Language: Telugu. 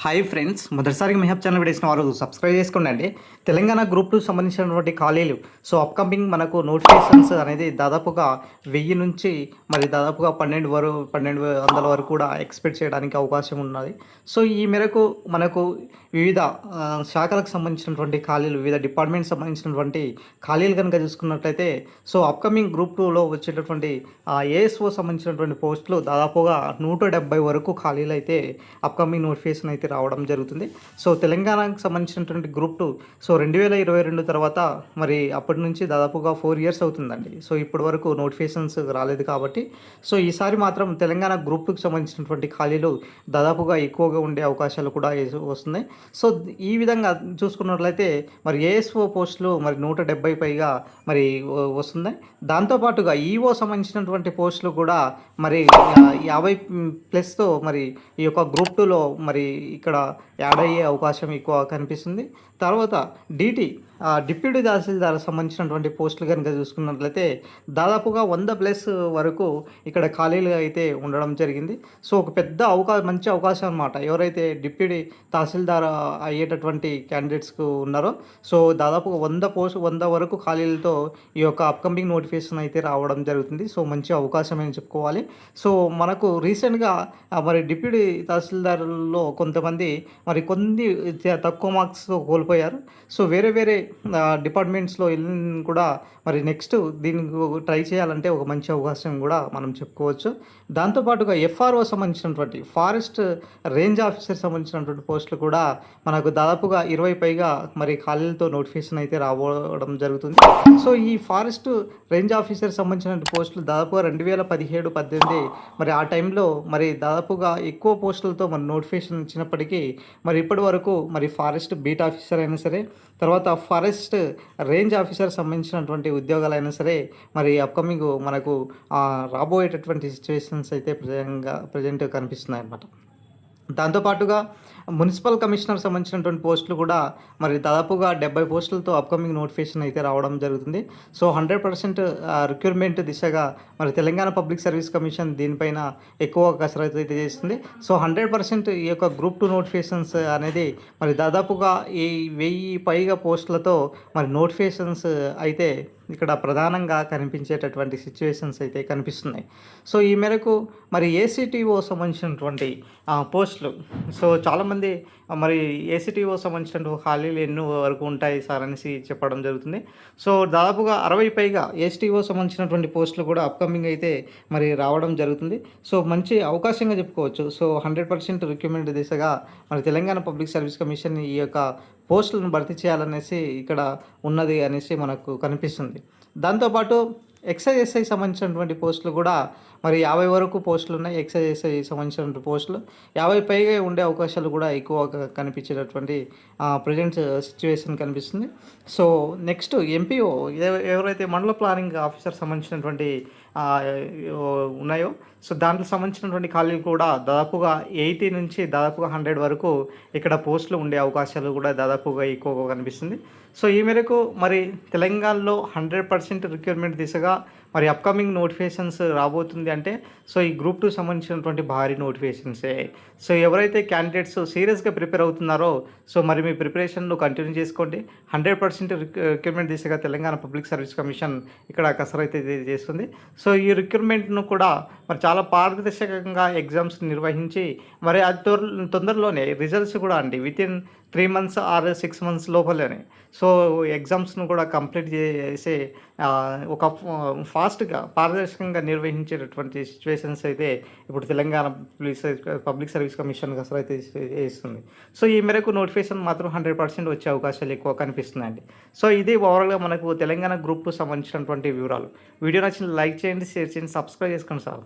హాయ్ ఫ్రెండ్స్, మొదటిసారిగా మీ హబ్ ఛానల్ వీడియోసిన వారు సబ్స్క్రైబ్ చేసుకోండి. తెలంగాణ గ్రూప్ 2 సంబంధించినటువంటి ఖాళీలు అప్కమింగ్ మనకు నోటిఫికేషన్స్ అనేది దాదాపుగా 1000 నుంచి మరి దాదాపుగా 1200 వరకు కూడా ఎక్స్పెక్ట్ చేయడానికి అవకాశం ఉన్నది. సో ఈ మేరకు మనకు వివిధ శాఖలకు సంబంధించినటువంటి ఖాళీలు, వివిధ డిపార్ట్మెంట్స్ సంబంధించినటువంటి ఖాళీలు కనుక చూసుకున్నట్లయితే అప్కమింగ్ గ్రూప్ 2లో వచ్చేటటువంటి ఏఎస్ఓ సంబంధించినటువంటి పోస్టులు దాదాపుగా 170 వరకు ఖాళీలు అయితే అప్కమింగ్ నోటిఫికేషన్ అయితే రావడం జరుగుతుంది. తెలంగాణకు సంబంధించినటువంటి గ్రూప్ 2 2022 తర్వాత మరి అప్పటి నుంచి దాదాపుగా 4 ఇయర్స్ అవుతుందండి. ఇప్పటి వరకు నోటిఫికేషన్స్ రాలేదు కాబట్టి ఈసారి మాత్రం తెలంగాణ గ్రూప్ 2కి సంబంధించినటువంటి ఖాళీలు దాదాపుగా ఎక్కువగా ఉండే అవకాశాలు కూడా వస్తున్నాయి. ఈ విధంగా చూసుకున్నట్లయితే మరి ఏఎస్ఓ పోస్టులు మరి 170 పైగా మరి వస్తున్నాయి. దాంతోపాటుగా ఈఓ సంబంధించినటువంటి పోస్టులు కూడా మరి 50+ మరి ఈ యొక్క గ్రూప్ 2లో మరి ఇక్కడ యాడ్ అయ్యే అవకాశం ఎక్కువ కనిపిస్తుంది. తర్వాత డిప్యూటీ తహసీల్దార్ సంబంధించినటువంటి పోస్టులు కనుక చూసుకున్నట్లయితే దాదాపుగా 100+ వరకు ఇక్కడ ఖాళీలు అయితే ఉండడం జరిగింది. ఒక పెద్ద మంచి అవకాశం అన్నమాట. ఎవరైతే డిప్యూటీ తహసీల్దార్ అయ్యేటటువంటి క్యాండిడేట్స్కు ఉన్నారో దాదాపుగా 100 వరకు ఖాళీలతో ఈ యొక్క అప్కమింగ్ నోటిఫికేషన్ అయితే రావడం జరుగుతుంది. మంచి అవకాశం అని చెప్పుకోవాలి. మనకు రీసెంట్గా మరి డిప్యూటీ తహసీల్దార్లో కొంతమంది మరి కొన్ని తక్కువ మార్క్స్ కోల్పోయారు. వేరే డిపార్ట్మెంట్స్లో కూడా మరి నెక్స్ట్ దీనికి ట్రై చేయాలంటే ఒక మంచి అవకాశం కూడా మనం చెప్పుకోవచ్చు. దాంతోపాటుగా ఎఫ్ఆర్ఓ సంబంధించినటువంటి ఫారెస్ట్ రేంజ్ ఆఫీసర్ సంబంధించినటువంటి పోస్టులు కూడా మనకు దాదాపుగా 20 పైగా మరి ఖాళీలతో నోటిఫికేషన్ అయితే రావడం జరుగుతుంది. ఈ ఫారెస్ట్ రేంజ్ ఆఫీసర్ సంబంధించిన పోస్టులు దాదాపుగా 2017-18 మరి ఆ టైంలో మరి దాదాపుగా ఎక్కువ పోస్టులతో మరి నోటిఫికేషన్ ఇచ్చినప్పటికీ మరి ఇప్పటి వరకు మరి ఫారెస్ట్ బీట్ ఆఫీసర్ అయినా సరే, తర్వాత ఫారెస్ట్ రేంజ్ ఆఫీసర్ సంబంధించినటువంటి ఉద్యోగాలైనా సరే మరి అప్కమింగ్ మనకు రాబోయేటటువంటి సిచ్యువేషన్స్ అయితే ప్రజెంట్ కనిపిస్తున్నాయి అన్నమాట. దాంతోపాటుగా మున్సిపల్ కమిషనర్ సంబంధించినటువంటి పోస్టులు కూడా మరి దాదాపుగా 70 పోస్టులతో అప్కమింగ్ నోటిఫికేషన్ అయితే రావడం జరుగుతుంది. 100% రిక్రూట్మెంట్ దిశగా మరి తెలంగాణ పబ్లిక్ సర్వీస్ కమిషన్ దీనిపైన ఎక్కువ కసరత్తు అయితే చేస్తుంది. 100% ఈ యొక్క గ్రూప్ 2 నోటిఫికేషన్స్ అనేది మరి దాదాపుగా ఈ 1000 పైగా పోస్టులతో మరి నోటిఫికేషన్స్ అయితే ఇక్కడ ప్రధానంగా కనిపించేటటువంటి సిచ్యువేషన్స్ అయితే కనిపిస్తున్నాయి. ఈ మేరకు మరి ఏసీటీఓ సంబంధించినటువంటి పోస్టులు చాలామంది మరి ఏసీటీఓ సంబంధించినటువంటి ఖాళీలు ఎన్నో వరకు ఉంటాయి సార్ అనేసి చెప్పడం జరుగుతుంది. దాదాపుగా 60 పైగా ఏసీటీఓ సంబంధించినటువంటి పోస్టులు కూడా అప్కమింగ్ అయితే మరి రావడం జరుగుతుంది. మంచి అవకాశంగా చెప్పుకోవచ్చు. 100% రిక్రూట్మెంట్ దిశగా మరి తెలంగాణ పబ్లిక్ సర్వీస్ కమిషన్ ఈ యొక్క పోస్టులను భర్తీ చేయాలనేసి ఇక్కడ ఉన్నది అనేసి మనకు కనిపిస్తుంది. దాంతోపాటు ఎక్సైఎస్ఐ సంబంధించినటువంటి పోస్టులు కూడా మరి 50 వరకు పోస్టులు ఉన్నాయి. ఎక్సైఎస్ఐ సంబంధించినటువంటి పోస్టులు 50 పైగా ఉండే అవకాశాలు కూడా ఎక్కువగా కనిపించేటటువంటి ప్రజెంట్ సిచ్యువేషన్ కనిపిస్తుంది. నెక్స్ట్ ఎంపీఓ ఎవరైతే మండల ప్లానింగ్ ఆఫీసర్ సంబంధించినటువంటి ఉన్నాయో దాంట్లో సంబంధించినటువంటి ఖాళీలు కూడా దాదాపుగా 80 నుంచి దాదాపుగా 100 వరకు ఇక్కడ పోస్టులు ఉండే అవకాశాలు కూడా దాదాపుగా ఎక్కువగా కనిపిస్తుంది. ఈ మేరకు మరి తెలంగాణలో 100% రిక్రూట్మెంట్ దిశగా మరి అప్కమింగ్ నోటిఫికేషన్స్ రాబోతుంది అంటే ఈ గ్రూప్ 2 సంబంధించినటువంటి భారీ నోటిఫికేషన్సే. ఎవరైతే క్యాండిడేట్స్ సీరియస్గా ప్రిపేర్ అవుతున్నారో మరి మీ ప్రిపరేషన్లో కంటిన్యూ చేసుకోండి. 100% రిక్రూట్మెంట్ దిశగా తెలంగాణ పబ్లిక్ సర్వీస్ కమిషన్ ఇక్కడ కసరత్తు చేస్తుంది. ఈ రిక్రూట్మెంట్ను కూడా మరి చాలా పారదర్శకంగా ఎగ్జామ్స్ నిర్వహించి మరి అది తొందరలోనే రిజల్ట్స్ కూడా అండి వితిన్ 3 months ఆర్ 6 months లోపలనే ఎగ్జామ్స్ను కూడా కంప్లీట్ చేసే ఒక ఫాస్ట్గా పారదర్శకంగా నిర్వహించేటటువంటి సిచ్యువేషన్స్ అయితే ఇప్పుడు తెలంగాణ పబ్లిక్ సర్వీస్ కమిషన్ అసలు అయితే చేస్తుంది. ఈ మేరకు నోటిఫికేషన్ మాత్రం 100% వచ్చే అవకాశాలు ఎక్కువ కనిపిస్తున్నాయండి. ఇది ఓవరాల్గా మనకు తెలంగాణ గ్రూప్ 2 సంబంధించినటువంటి వివరాలు. వీడియో నచ్చిన లైక్ చేయండి, షేర్ చేయండి, సబ్స్క్రైబ్ చేసుకోండి సార్.